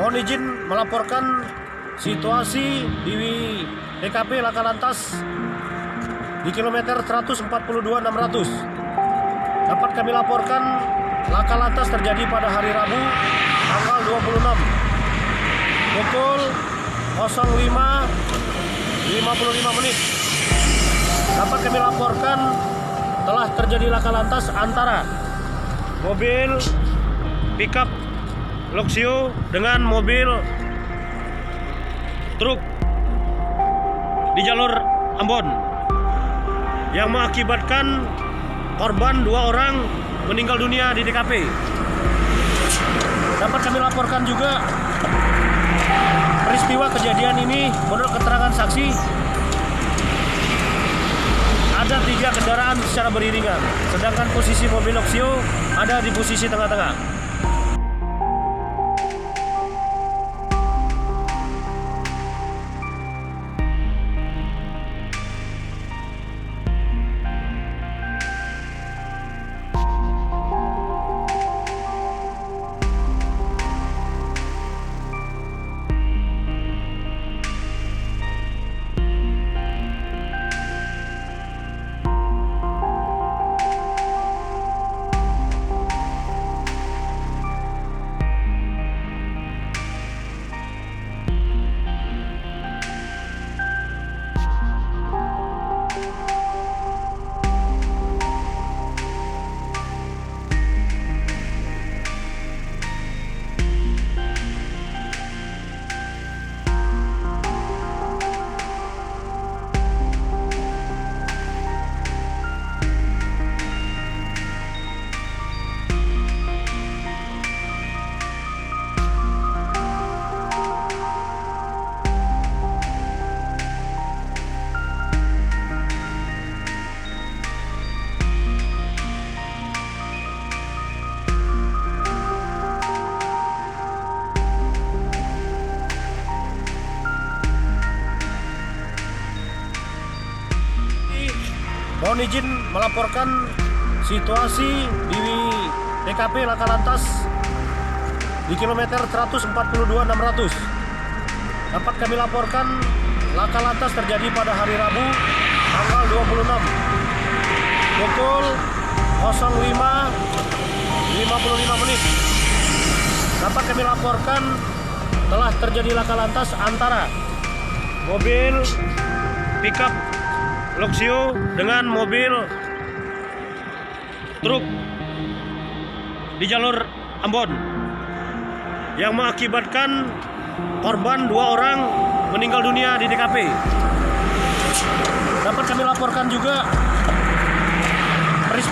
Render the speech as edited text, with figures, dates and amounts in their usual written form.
Mohon izin melaporkan situasi di TKP laka lantas di kilometer 142.600. Dapat kami laporkan laka lantas terjadi pada hari Rabu tanggal 26 pukul 05.55 menit. Dapat kami laporkan telah terjadi laka lantas antara mobil pickup Luxio dengan mobil truk di jalur Ambon yang mengakibatkan korban 2 orang meninggal dunia di TKP. Dapat kami laporkan juga peristiwa kejadian ini menurut keterangan saksi ada 3 kendaraan secara beriringan, sedangkan posisi mobil Luxio ada di posisi tengah-tengah. Mohon izin melaporkan situasi di TKP laka lantas di kilometer 142.600. Dapat kami laporkan laka lantas terjadi pada hari Rabu tanggal 26 pukul 05.55 menit. Dapat kami laporkan telah terjadi laka lantas antara mobil pickup Luxio dengan mobil truk di jalur Ambon yang mengakibatkan korban 2 orang meninggal dunia di TKP. Dapat kami laporkan juga